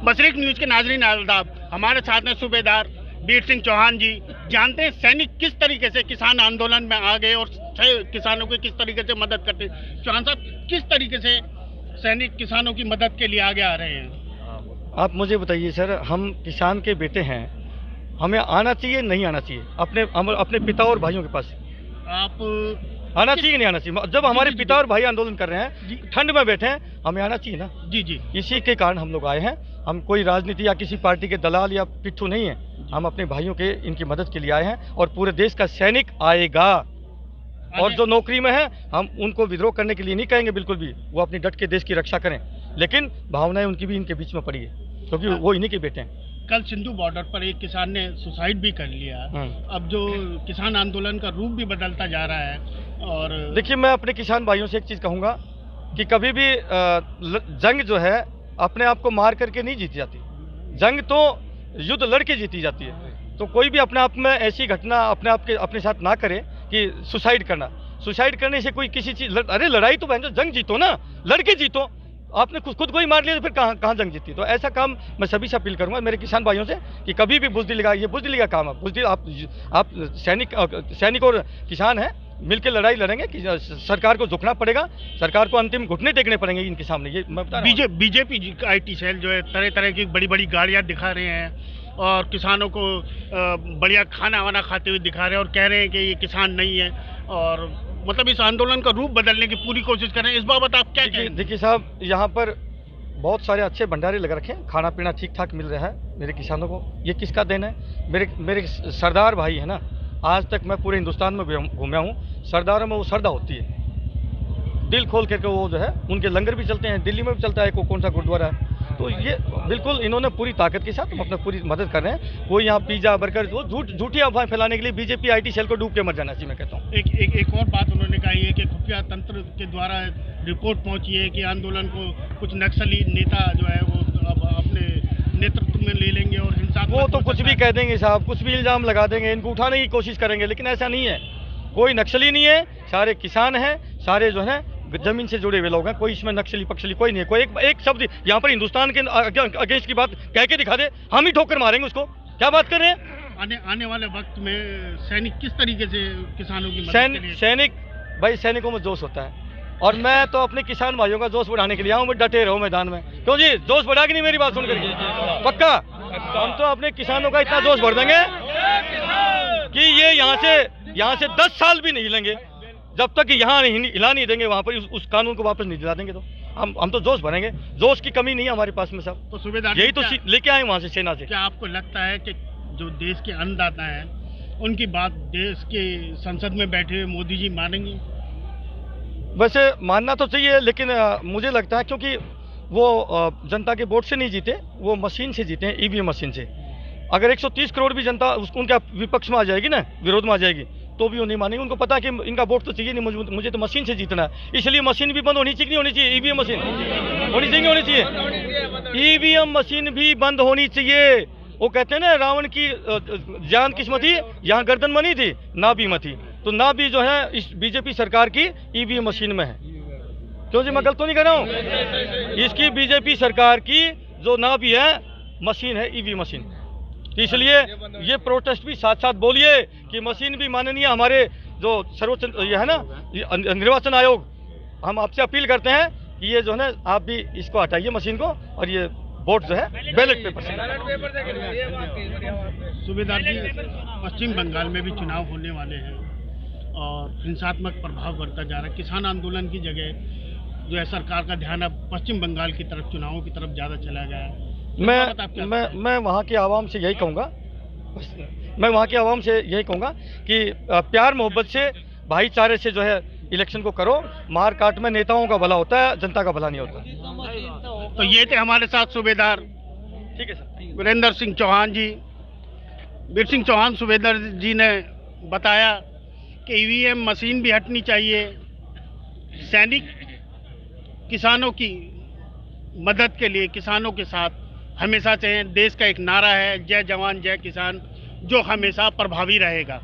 बसरीक news के नाजरीन आदाब, हमारे साथ हैं सूबेदार वीर सिंह चौहान जी। जानते हैं सैनिक किस तरीके से किसान आंदोलन में आ गए और किसानों की किस तरीके से मदद करते हैं। चौहान साहब, किस तरीके से सैनिक किसानों की मदद के लिए आगे आ रहे हैं? आप मुझे बताइए सर, हम किसान के बेटे हैं, हमें आना चाहिए नहीं आना चाहिए अपने पिता और भाइयों के पास? आप आना चाहिए नहीं आना चाहिए? जब हमारे पिता और भाई आंदोलन कर रहे हैं, ठंड में बैठे हैं, हमें आना चाहिए ना। जी जी, इसी के कारण हम लोग आए हैं। हम कोई राजनीति या किसी पार्टी के दलाल या पिट्ठू नहीं है। हम अपने भाइयों के इनकी मदद के लिए आए हैं और पूरे देश का सैनिक आएगा। और जो नौकरी में है, हम उनको विद्रोह करने के लिए नहीं कहेंगे बिल्कुल भी। वो अपनी डट के देश की रक्षा करें, लेकिन भावनाएं उनकी भी इनके बीच में पड़ी है, क्योंकि वो इन्हीं के बेटे हैं। कल सिंधु बॉर्डर पर एक किसान ने सुसाइड भी कर लिया। अब जो किसान आंदोलन का रूप भी बदलता जा रहा है। और देखिए, मैं अपने किसान भाइयों से एक चीज़ कहूँगा कि कभी भी जंग जो है अपने आप को मार करके नहीं जीती जाती। जंग तो युद्ध लड़के जीती जाती है। तो कोई भी अपने आप में ऐसी घटना अपने साथ ना करे कि सुसाइड करने से कोई किसी चीज़ अरे लड़ाई तो बहन जंग जीतो ना, लड़के जीतो। आपने खुद को ही मार लिया तो फिर कहाँ जंग जीती? तो ऐसा काम मैं सभी से अपील करूंगा मेरे किसान भाइयों से कि कभी भी बुजदिली का, ये बुजदिली का काम है। बुजदिल आप सैनिक और किसान हैं, मिलकर लड़ाई लड़ेंगे कि सरकार को झुकना पड़ेगा, सरकार को अंतिम घुटने टेकने पड़ेंगे इनके सामने। ये मैं बता रहा हूं। बीजेपी IT सेल जो है तरह तरह की बड़ी बड़ी गाड़ियाँ दिखा रहे हैं और किसानों को बढ़िया खाना वाना खाते हुए दिखा रहे हैं और कह रहे हैं कि ये किसान नहीं है, और मतलब इस आंदोलन का रूप बदलने की पूरी कोशिश कर रहे हैं। इस बाबत आप क्या कहें? देखिए साहब, यहाँ पर बहुत सारे अच्छे भंडारे लगा रखे हैं, खाना पीना ठीक ठाक मिल रहा है मेरे किसानों को। ये किसका देन है? मेरे सरदार भाई है ना। आज तक मैं पूरे हिंदुस्तान में घूमा हूँ। सरदारों में वो श्रद्धा होती है, दिल खोल करके वो जो है, उनके लंगर भी चलते हैं, दिल्ली में भी चलता है कौन सा गुरुद्वारा है। तो ये बिल्कुल इन्होंने पूरी ताकत के साथ हम अपना पूरी मदद कर रहे हैं। वो यहाँ पिज्जा बर्गर वो झूठी अफवाहें फैलाने के लिए बीजेपी IT सेल को डूब के मर जाना चाहिए, मैं कहता हूँ। एक और बात उन्होंने कही है कि खुफिया तंत्र के द्वारा रिपोर्ट पहुंची है कि आंदोलन को कुछ नक्सली नेता जो है वो अब अपने नेतृत्व में ले लेंगे और हिंसा। वो तो कुछ भी कह देंगे साहब, कुछ भी इल्जाम लगा देंगे, इनको उठाने की कोशिश करेंगे, लेकिन ऐसा नहीं है। कोई नक्सली नहीं है, सारे किसान हैं, सारे जो है जमीन से जुड़े हुए लोग हैं। कोई इसमें नक्सली पक्षली कोई नहीं है। कोई एक शब्द यहाँ पर हिंदुस्तान के अगेंस्ट की बात कह के दिखा दे, हम ही ठोकर मारेंगे उसको। क्या बात कर रहे हैं? आने वाले वक्त में सैनिक किस तरीके से किसानों की मदद? सैनिकों में जोश होता है, और मैं तो अपने किसान भाइयों का जोश बढ़ाने के लिए आऊँ। मैं डटे रहूँ मैदान में। क्यों जी, जोश बढ़ा कि नहीं मेरी बात सुन करके? पक्का हम तो अपने किसानों का इतना जोश भर देंगे कि ये यहाँ से 10 साल भी नहीं हिलेंगे। जब तक यहाँ हिला नहीं देंगे, वहाँ पर उस कानून को वापस नहीं दिला देंगे, तो हम तो जोश भरेंगे। जोश की कमी नहीं है हमारे पास में साहब। तो सूबेदार यही तो लेके आए वहाँ से, सेना से। क्या आपको लगता है कि जो देश के अन्नदाता हैं उनकी बात देश के संसद में बैठे हुए मोदी जी मानेंगे? वैसे मानना तो चाहिए, लेकिन मुझे लगता है क्योंकि वो जनता के वोट से नहीं जीते, वो मशीन से जीते हैं, EVM मशीन से। अगर 130 करोड़ भी जनता उनके विपक्ष में आ जाएगी ना, विरोध में आ जाएगी, तो भी वो नहीं मानेंगे। उनको पता है कि इनका वोट तो चाहिए नहीं, मुझे तो मशीन से जीतना है। इसलिए मशीन भी बंद होनी चाहिए, नहीं होनी चाहिए? EVM मशीन होनी चाहिए। EVM मशीन भी बंद होनी चाहिए। वो कहते हैं ना, रावण की जान किस्मत थी, यहाँ गर्दन मनी थी, ना भी मती। तो ना भी जो है इस बीजेपी सरकार की EVM मशीन में है। क्यों जी, मैं गलत तो नहीं कर रहा हूँ? इसकी बीजेपी सरकार की जो ना भी है मशीन है, EVM मशीन। इसलिए ये प्रोटेस्ट भी साथ साथ बोलिए कि मशीन भी माननीय हमारे जो सर्वोच्च ये है ना निर्वाचन आयोग, हम आपसे अपील करते हैं कि ये जो है ना, आप भी इसको हटाइए मशीन को, और ये वोट जो है बैलेट पेपर से। सूबेदार जी, पश्चिम बंगाल में भी चुनाव होने वाले हैं और हिंसात्मक प्रभाव बढ़ता जा रहा है। किसान आंदोलन की जगह जो है सरकार का ध्यान अब पश्चिम बंगाल की तरफ, चुनावों की तरफ ज़्यादा चला गया है। मैं वहाँ के आवाम से यही कहूँगा, कि प्यार मोहब्बत से, भाईचारे से जो है इलेक्शन को करो। मार काट में नेताओं का भला होता है, जनता का भला नहीं होता। तो ये थे हमारे साथ सूबेदार, ठीक है सर, वीरेंद्र सिंह चौहान जी। वीर सिंह चौहान सूबेदार जी ने बताया कि EVM मशीन भी हटनी चाहिए, सैनिक किसानों की मदद के लिए किसानों के साथ हमेशा चाहिए। देश का एक नारा है, जय जवान जय किसान, जो हमेशा प्रभावी रहेगा।